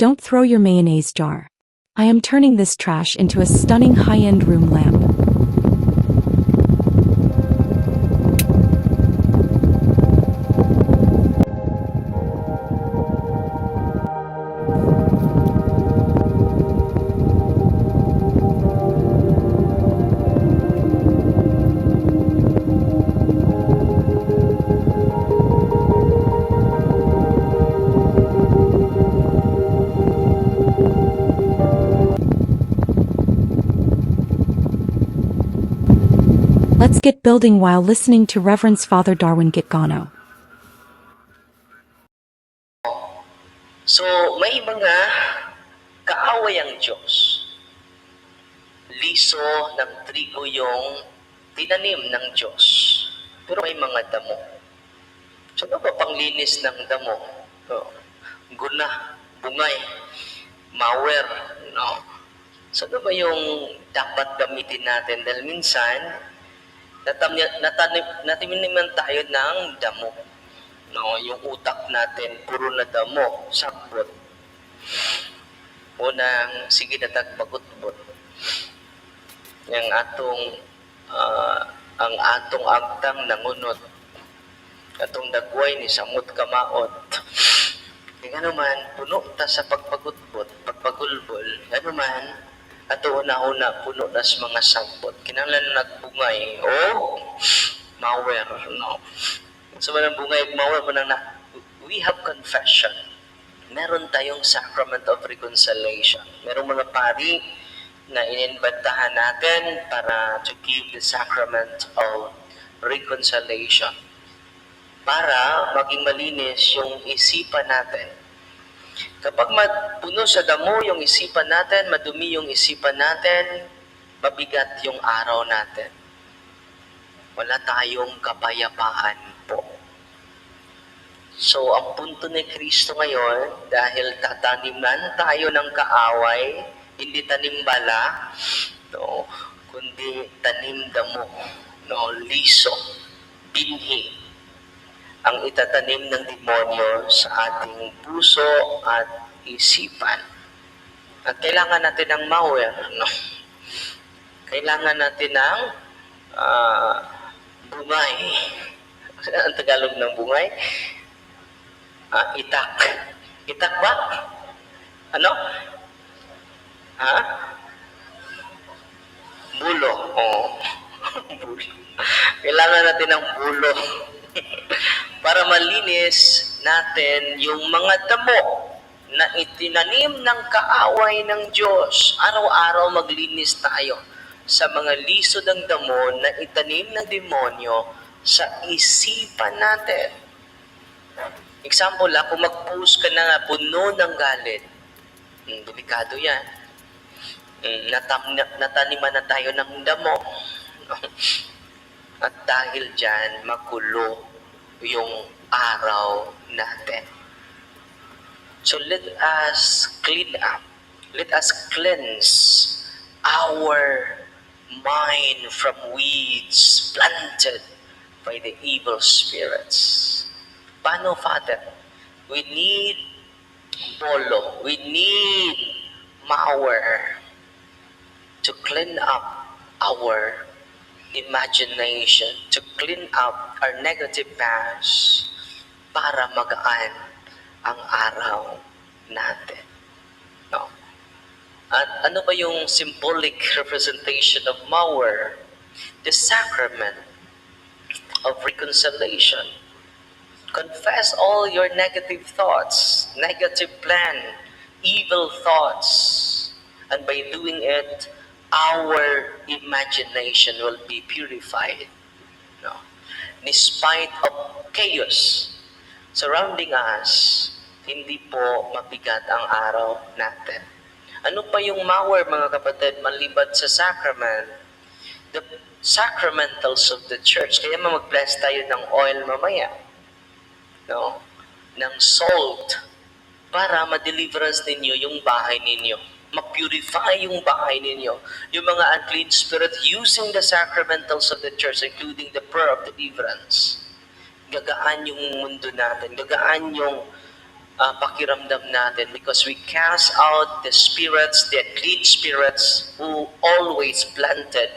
Don't throw your mayonnaise jar. I am turning this trash into a stunning high-end room lamp. Let's get building while listening to Reverend Father Darwin Gitgano. So, may mga kaaway ang Diyos. Liso ng trigo yung tinanim ng Diyos. Pero may mga damo. So, ano ba panglinis ng damo? Guna, bungay, mawer, no? So, ano ba yung dapat gamitin natin? Dahil minsan, nataniman tayo ng damo. No, yung utak natin, puro na damo, sakbot. Unang, sige na tagpagutbot. Yung ang atong agtang nangunot. Atong dagway ni samot kamaot. Kaya naman, puno ta sa pagpagutbot, pagpagulbol. Kaya naman, ato una-una, puno na sa mga sagbot. Kinahanglan nagbungay, mawer, no? So, manang bungay, mawer, we have confession. Meron tayong sacrament of reconciliation. Merong mga pari na ininbatahan natin para to give the sacrament of reconciliation. Para maging malinis yung isipan natin. Kapag puno sa damo yung isipan natin, madumi yung isipan natin, mabigat yung araw natin. Wala tayong kapayapaan po. So, ang punto ni Kristo ngayon, dahil tataniman tayo ng kaaway, hindi tanim bala, no, kundi tanim damo, no, liso, binhi, ang itatanim ng demonyo sa ating puso at isipan. At kailangan natin ng mawer, no? Kailangan natin ng bungay. Ang Tagalog ng bungay? Itak. Itak ba? Ano? Bulo. Bulo. Kailangan natin ng bulo. Para malinis natin yung mga damo na itinanim ng kaaway ng Diyos. Araw-araw maglinis tayo sa mga liso ng damo na itanim ng demonyo sa isipan natin. Example, kung mag-post ka na nga puno ng galit, delikado yan. Nataniman na tayo ng damo. At dahil dyan, magulo yung araw natin. So let us clean up. Let us cleanse our mind from weeds planted by the evil spirits. Paano, Father? We need bolo. We need mower to clean up our imagination, to clean up our negative past para magaan ang araw natin. No? At ano ba yung symbolic representation of mower? The sacrament of reconciliation. Confess all your negative thoughts, negative plan, evil thoughts, and by doing it, our imagination will be purified. No? Despite of chaos surrounding us, hindi po mabigat ang araw natin. Ano pa yung mower, mga kapatid, maliban sa sacrament? The sacramentals of the church. Kaya mag-bless tayo ng oil mamaya. No? Ng salt. Para ma-deliverance ninyo yung bahay ninyo. Ma-purify yung bahay ninyo. Yung mga unclean spirit using the sacramentals of the church, including the prayer of deliverance. Gagaan yung mundo natin. Gagaan yung pakiramdam natin because we cast out the spirits, the clean spirits who always planting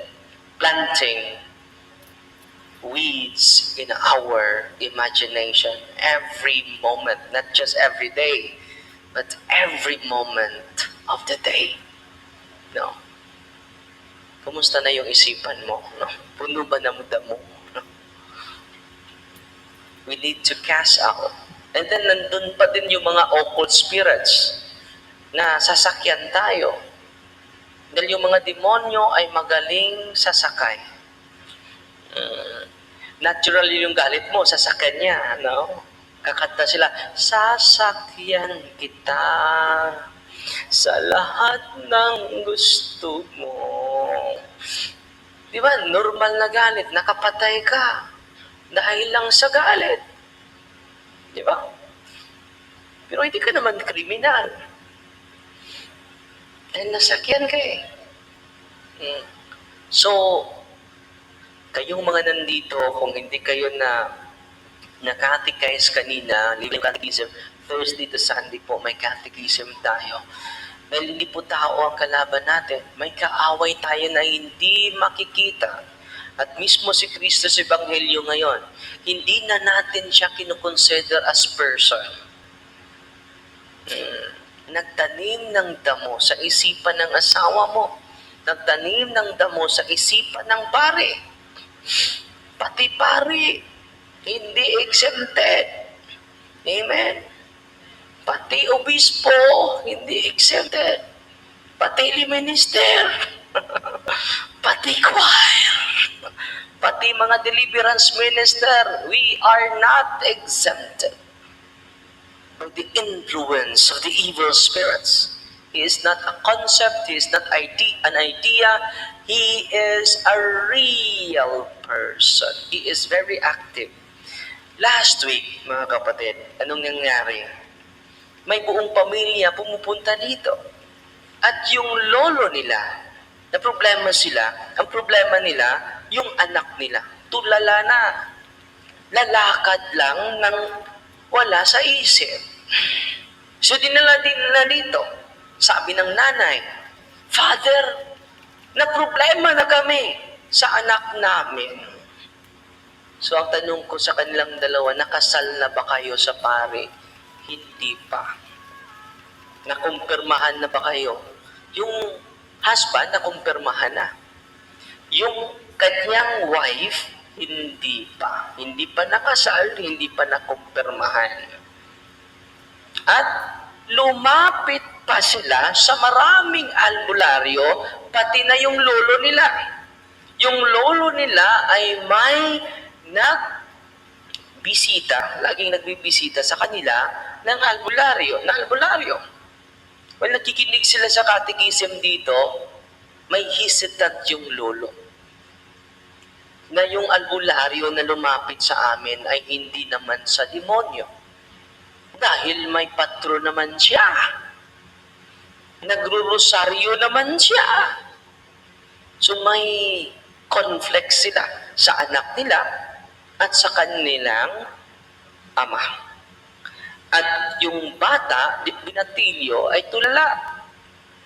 weeds in our imagination every moment, not just every day, but every moment of the day. No? Kumusta na yung isipan mo? No? Puno ba ng damo? No? We need to cast out. And then nandun pa din yung mga occult spirits na sasakyan tayo. Dahil yung mga demonyo ay magaling sasakay. Naturally yung galit mo, sasakyan niya. No? Kakanta sila, sasakyan kita sa lahat ng gusto mo. Di ba? Normal na galit, nakapatay ka dahil lang sa galit. Di ba? Pero hindi ka naman kriminal. Dahil nasakyan ka eh. So, kayong mga nandito, kung hindi kayo na nakatikais kanina, Living Catechism, Thursday to Sunday po, may catechism tayo. Dahil hindi po tao ang kalaban natin. May kaaway tayo na hindi makikita. At mismo si Kristo sa Ebanghelyo ngayon, hindi na natin siya kinukonsider as person. Nagtanim ng damo sa isipan ng asawa mo. Nagtanim ng damo sa isipan ng pare. Pati pare, hindi exempted. Amen? Pati obispo, hindi exempted. Pati minister. Pati choir. Pati mga deliverance minister, we are not exempted by the influence of the evil spirits. He is not a concept, he is not an idea, he is a real person. He is very active. Last week, mga kapatid, anong nangyari? May buong pamilya pumupunta dito. At yung lolo nila, ang problema nila, yung anak nila, tulala na. Lalakad lang ng wala sa isip. So dinala din na dito. Sabi ng nanay, Father, na problema na kami sa anak namin. So ang tanong ko sa kanilang dalawa, nakasal na ba kayo sa pare? Hindi pa. Nakumpirmahan na ba kayo? Yung husband, nakumpirmahan na. Yung kanyang wife, hindi pa. Hindi pa nakasal, hindi pa nakumpirmahan. At lumapit pa sila sa maraming albularyo, pati na yung lolo nila. Yung lolo nila ay may nagbisita, laging nagbibisita sa kanila ng albularyo. Well, nakikinig sila sa catechism dito, may hesitant yung lolo. Na yung albularyo na lumapit sa amin ay hindi naman sa demonyo. Dahil may patro naman siya. Nagro-rosaryo naman siya. So may conflict sila sa anak nila at sa kanilang ama. At yung bata, binatilyo, ay tulala.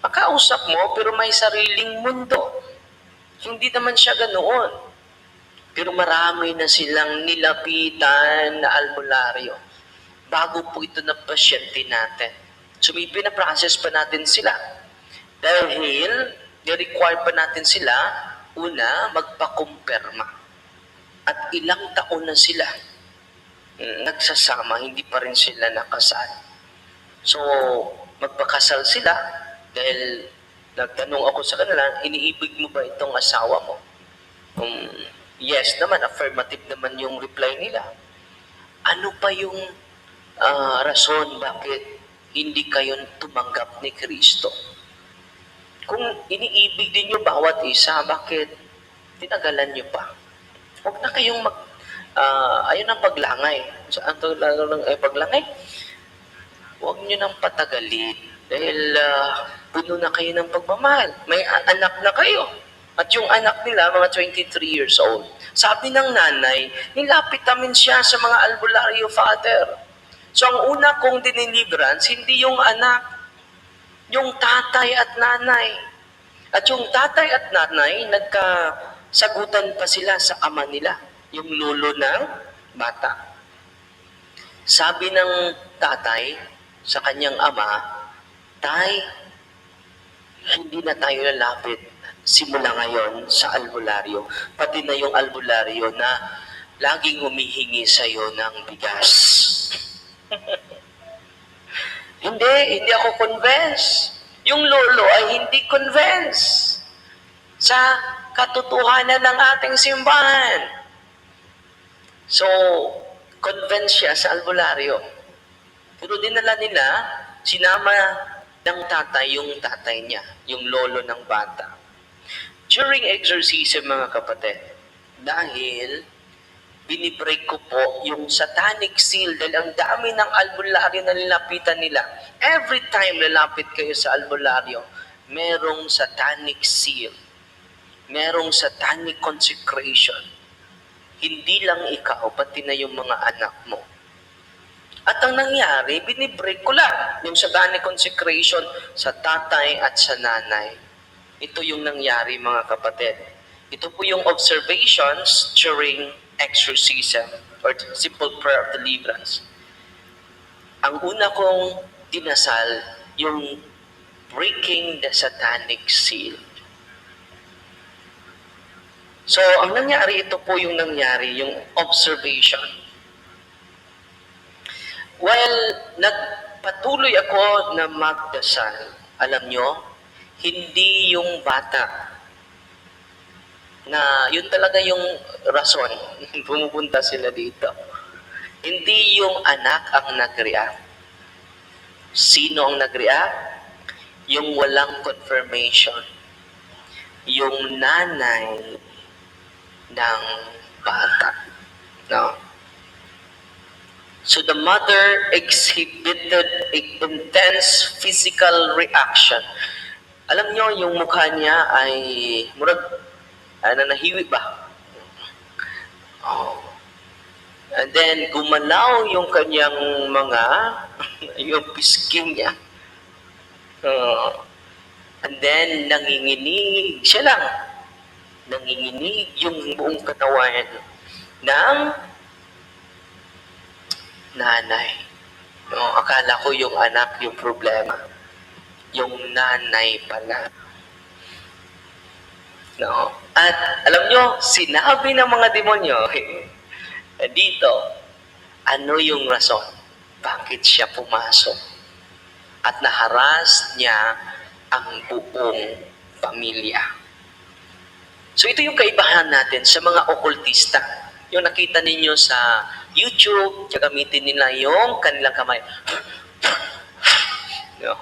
Makausap mo, pero may sariling mundo. Hindi naman siya ganoon. Pero marami na silang nilapitan na albularyo bago po ito na pasyente natin. So may pinaprocess pa natin sila. Dahil, i-require pa natin sila, una, magpakumpirma. At ilang taon na sila nagsasama, hindi pa rin sila nakasal. So, magpakasal sila dahil nagtanong ako sa kanila, iniibig mo ba itong asawa mo? Yes naman, affirmative naman yung reply nila. Ano pa yung rason bakit hindi kayo tumanggap ni Kristo? Kung iniibig din nyo bawat isa, bakit tinagalan nyo pa? Huwag na kayong ayun ang paglangay. Saan ito lang paglangay? Huwag nyo nang patagalin dahil puno na kayo ng pagmamahal. May anak na kayo. At yung anak nila, mga 23 years old. Sabi ng nanay, nilapit namin siya sa mga albularyo, Father. So ang una kong diniliverance, hindi yung anak, yung tatay at nanay. At yung tatay at nanay, nagkasagutan pa sila sa ama nila, yung lolo ng bata. Sabi ng tatay sa kanyang ama, "Tay, hindi na tayo lalapit simula ngayon sa albularyo. Pati na yung albularyo na laging humihingi sa'yo ng bigas." Hindi ako convinced. Yung lolo ay hindi convinced sa katotohanan ng ating simbahan. So, convinced siya sa albularyo. Pero dinala nila, sinama ng tatay yung tatay niya, yung lolo ng bata. During exorcism, mga kapatid, dahil binibreak ko po yung satanic seal dahil ang dami ng albularyo na nilapitan nila. Every time lalapit kayo sa albularyo, merong satanic seal. Merong satanic consecration. Hindi lang ikaw, pati na yung mga anak mo. At ang nangyari, binibreak ko lang yung satanic consecration sa tatay at sa nanay. Ito yung nangyari, mga kapatid. Ito po yung observations during exorcism or simple prayer of deliverance. Ang una kong dinasal, yung breaking the satanic seal. So, ang nangyari, ito po yung nangyari, yung observation. Well, nagpatuloy ako na magdasal. Alam nyo, hindi yung bata na yun talaga yung rason. Pumupunta sila dito. Hindi yung anak ang nag-react. Sino ang nag-react? Yung walang confirmation. Yung nanay ng bata. No? So the mother exhibited intense physical reaction. Alam nyo, yung mukha niya ay murag nahiwi ba? Oh. And then, gumalaw yung kanyang mga, yung pisking niya. And then, nanginginig. Siya lang. Nanginginig yung buong katawan ng nanay. No, akala ko yung anak yung problema. Yung nanay pala. No? At alam nyo, sinabi ng mga demonyo dito, ano yung rason? Bakit siya pumasok? At naharas niya ang buong pamilya. So ito yung kaibahan natin sa mga okultista. Yung nakita ninyo sa YouTube, gagamitin nila yung kanilang kamay. No?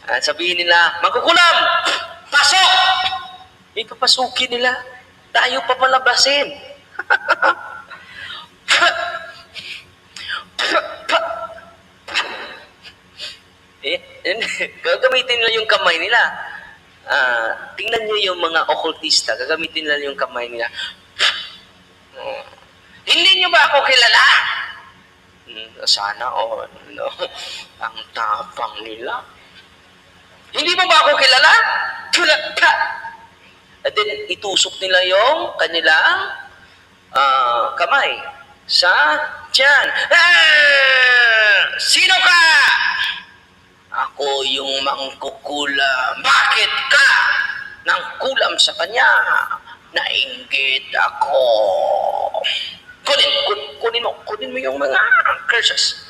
At sabihin nila, "Magkukulam! Pasok!" Ipapasukin nila. Tayo papalabasin. Gagamitin nila yung kamay nila. Tingnan nyo yung mga okultista. Gagamitin nila yung kamay nila. Hindi nyo ba ako kilala? Sana all. No? Ang tapang nila. Hindi mo ba ako kilala? At then, itusok nila yung kanilang kamay sa tiyan. Sino ka? Ako yung mangkukulam. Bakit ka nang kulam sa kanya? Nainggit ako. Kunin mo yung mga curses.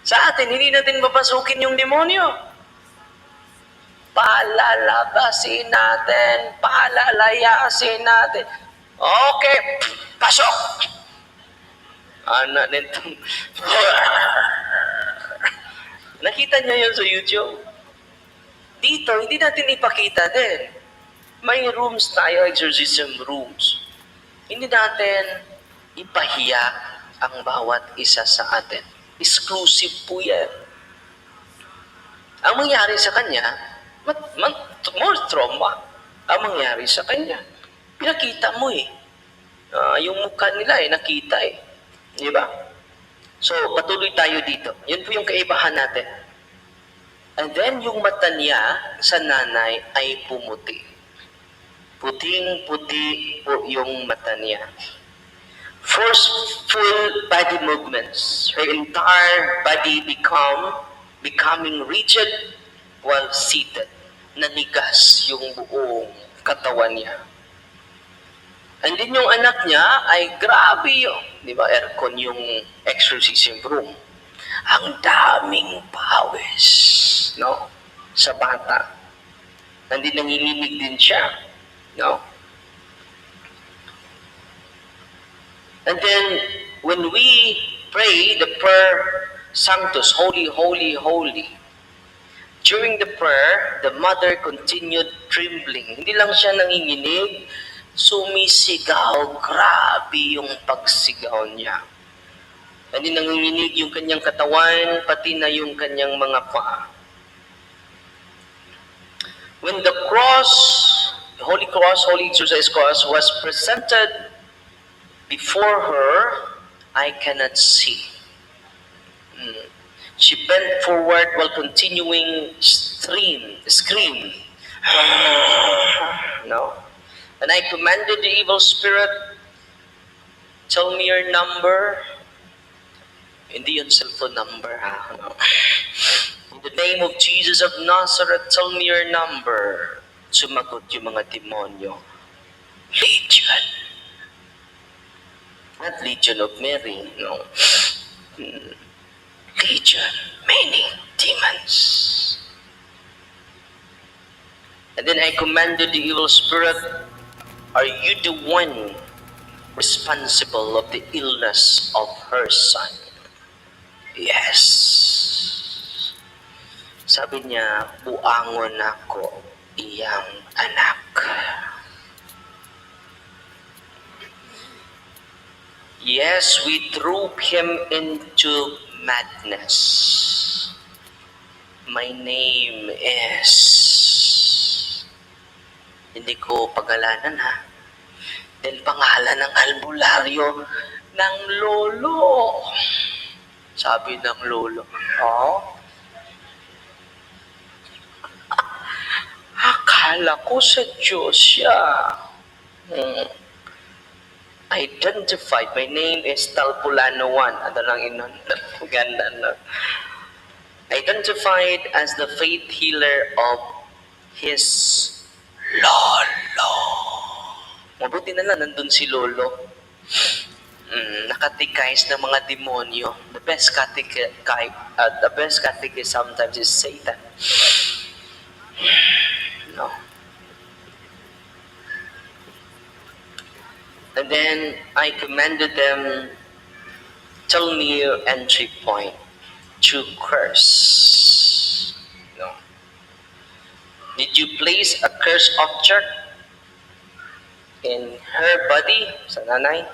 Sa atin, hindi natin papasukin yung demonyo. Palalabasin natin, palalayasin natin. Okay, pasok! Anak nito. Nakita niyo yun sa YouTube? Dito, hindi natin ipakita din. May rooms tayo, exorcism rooms. Hindi natin ipahiya ang bawat isa sa atin. Exclusive po yan. Ang mangyari sa kanya, more trauma ang mangyari sa kanya. Pinakita mo eh. Yung mukha nila nakita eh. Di ba? So, patuloy tayo dito. Yun po yung kaibahan natin. And then, yung mata niya sa nanay ay pumuti. Puting-puti po yung mata niya. Forceful body movements. Her entire body becoming rigid while seated. Nanigas yung buong katawan niya. And then yung anak niya ay grabe yung, di ba, aircon yung exorcism room. Ang daming pawis, no? Sa bata. And then nanginginig din siya, no? And then, when we pray the prayer Sanctus, Holy, Holy, Holy, during the prayer, the mother continued trembling. Hindi lang siya nanginginig, sumisigaw. Grabe yung pagsigaw niya. Hindi nanginginig yung kanyang katawan, pati na yung kanyang mga paa. When the cross, Holy Cross, Holy Exercise Cross was presented before her, I cannot see. She bent forward while continuing scream. No? And I commanded the evil spirit, tell me your number. Hindi yun cellphone number, ha? No. In the name of Jesus of Nazareth, tell me your number. Sumagot yung mga demonyo. Legion. Not Legion of Mary, no. Legion, many demons. And then I commanded the evil spirit, are you the one responsible of the illness of her son? Yes. Sabi niya, buangon ako iyang anak. Yes, we threw him into madness. My name is... Hindi ko pagalanan, ha? Then pangalan ng albularyo ng lolo. Sabi ng lolo, oh? Akala ko sa Diyos siya. Identified. My name is Talpulano 1. Ano lang inon? Ganda, no? Identified as the faith healer of his lolo. Mabuti na lang, nandun si lolo. Nakatikais ng mga demonyo. The best catechist sometimes is Satan. No. And then I commanded them, tell me your entry point to curse. No. Did you place a curse object in her body? Sa nanay?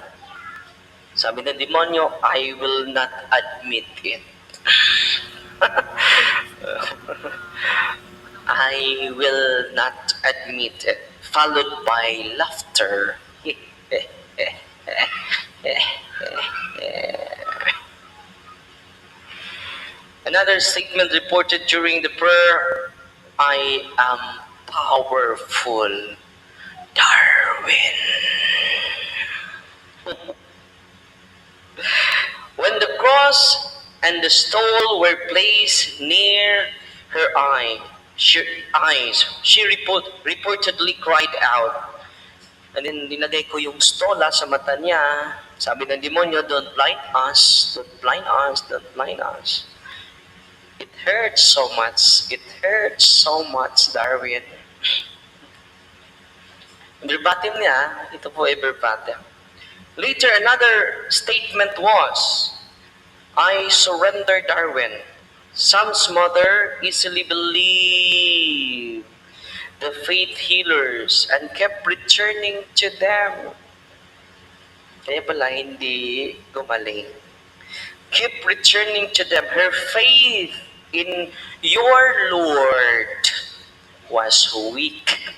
Sabi ng demonyo, I will not admit it. I will not admit it. Followed by laughter. Another statement reported during the prayer, I am powerful, Darwin. When the cross and the stole were placed near her she reportedly cried out. And then dinagay ko yung stola sa mata niya. Sabi ng demonyo, don't blind us, don't blind us, don't blind us. It hurts so much. It hurts so much, Darwin. Verbatim niya, ito po ay verbatim. Later, another statement was, I surrender, Darwin. Sam's mother easily believed the faith healers and kept returning to them. Kaya pala hindi gumaling. Keep returning to them. Her faith in your Lord was weak.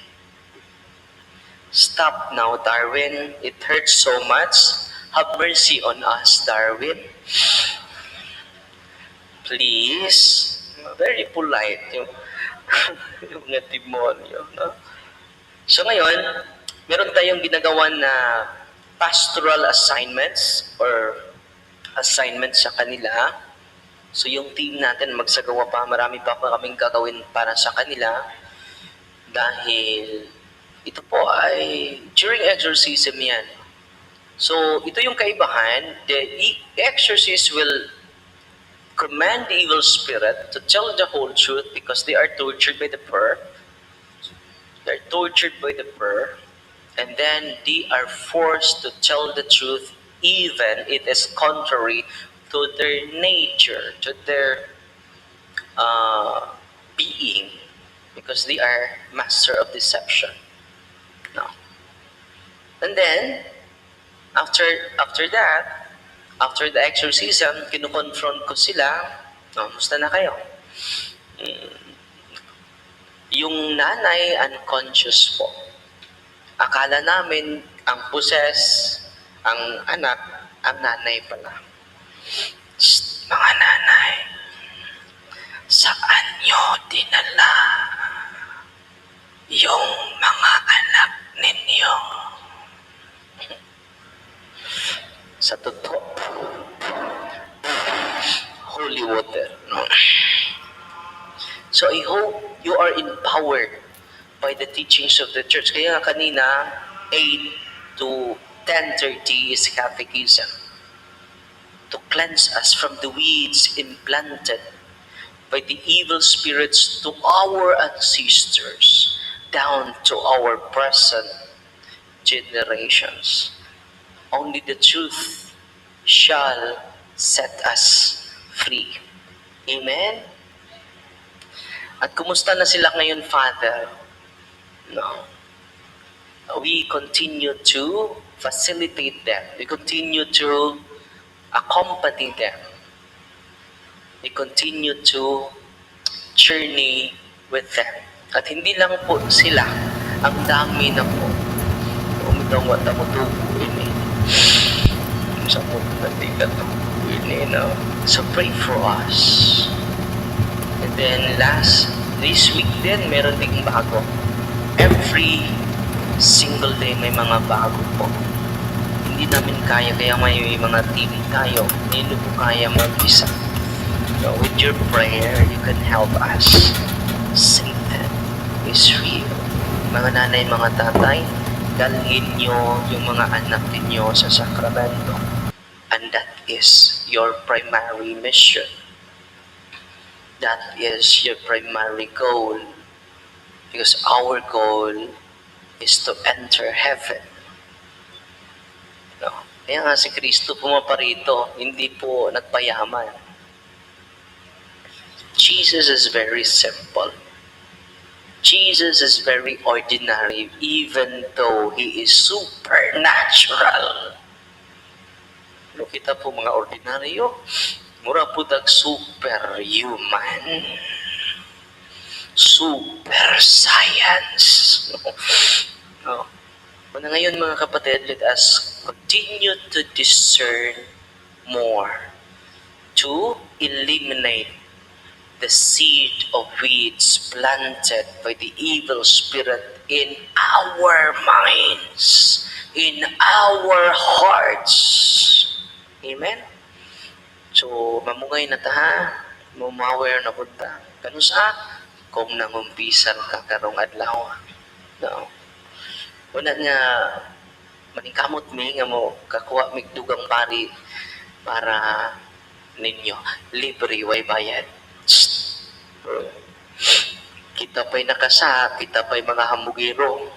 Stop now, Darwin. It hurts so much. Have mercy on us, Darwin. Please. Very polite yung, yung mga demonyo. No? So ngayon, meron tayong ginagawa na pastoral assignments or assignments sa kanila. So yung team natin magsagawa pa, marami pa kaming gagawin para sa kanila dahil ito po ay during exorcism yan. So ito yung kaibahan, the exorcist will command the evil spirit to tell the whole truth because they are tortured by the prayer. They're tortured by the prayer. And then they are forced to tell the truth even it is contrary to their nature, to their being, because they are master of deception. No. And then, after that, after the exorcism, kinukonfront ko sila, musta na kayo? Yung nanay, unconscious po. Akala namin, ang possess, ang anak, ang nanay pala. Shh, mga nanay, saan nyo dinala yung mga anak ninyo? Sa totoo, holy water. No? So I hope you are empowered by the teachings of the church. Kaya kanina, 8 to 10:30 is catechism. To cleanse us from the weeds implanted by the evil spirits to our ancestors, down to our present generations. Only the truth shall set us free. Amen? At kumusta na sila ngayon, Father? No. We continue to facilitate them. We continue to accompany them. We continue to journey with them. At hindi lang po sila, ang dami na po. Umitaw at amutubuin eh. Sa po natin katubuin eh. No? So pray for us. And then this week din, meron ding bago. Every single day may mga bago po. Hindi namin kaya may mga team tayo. Hindi po kaya mag-isa. So with your prayer, you can help us. Satan is real. Mga nanay, mga tatay, dalhin nyo yung mga anak ninyo sa sakramento. And that is your primary mission. That is your primary goal. Because our goal is to enter heaven. No? Kaya nga si Kristo pumaparito, hindi po nagpayaman. Jesus is very simple. Jesus is very ordinary, even though He is supernatural. No, kita po mga ordinaryo, mura po superhuman. Super science. No. Una ngayon mga kapatid, let us continue to discern more, to eliminate the seed of weeds planted by the evil spirit in our minds, in our hearts. Amen? So, mamungay na ta ha, mumawer na punta. Kano sa? Kung nangumpisan ka karong adlaw. No. Una nga, maningkamot mi nga mo, kakuha mig dugang pari para ninyo. Libre, way bayad. Kita pa'y nakasa, kita pa'y mga hamugiro,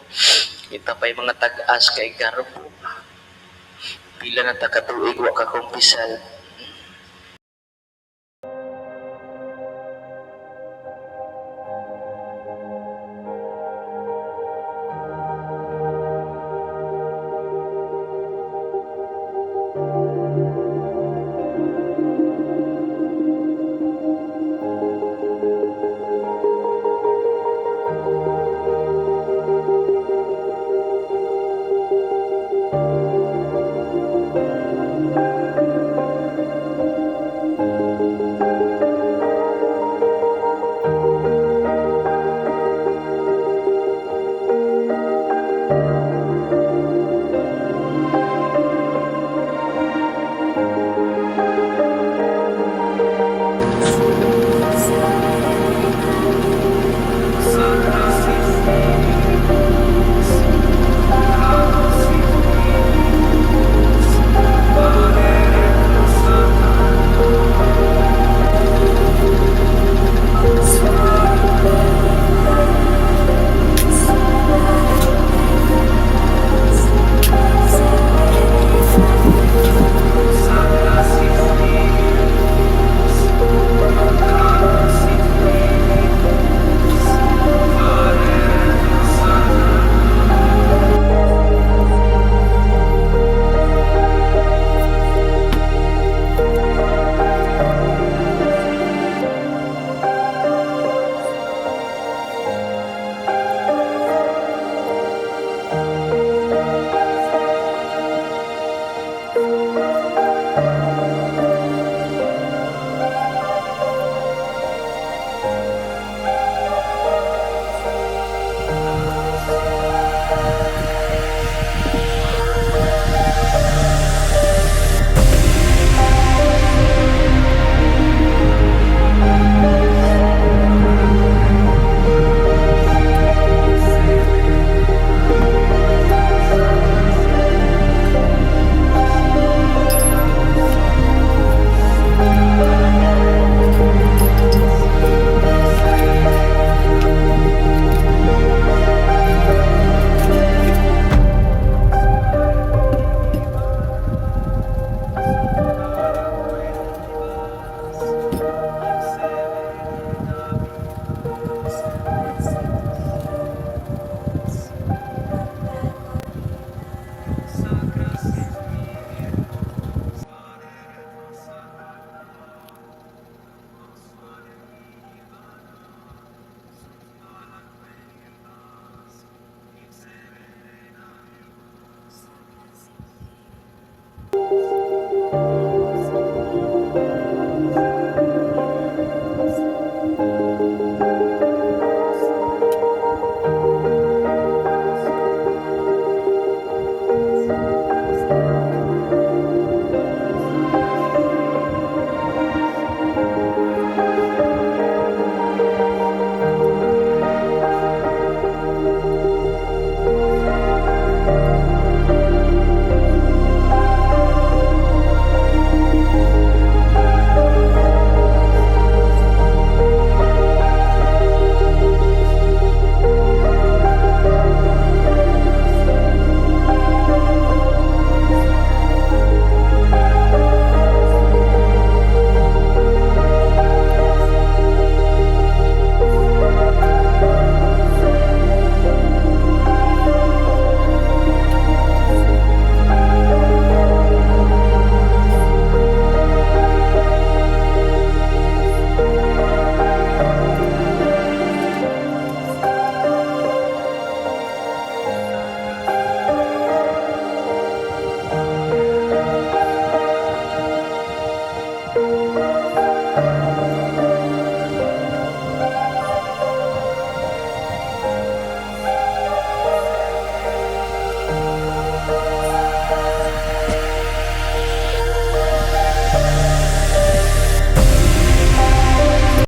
kita pa'y mga tag-as kay garbo. Pila na takatuig, wa ka kumpisal.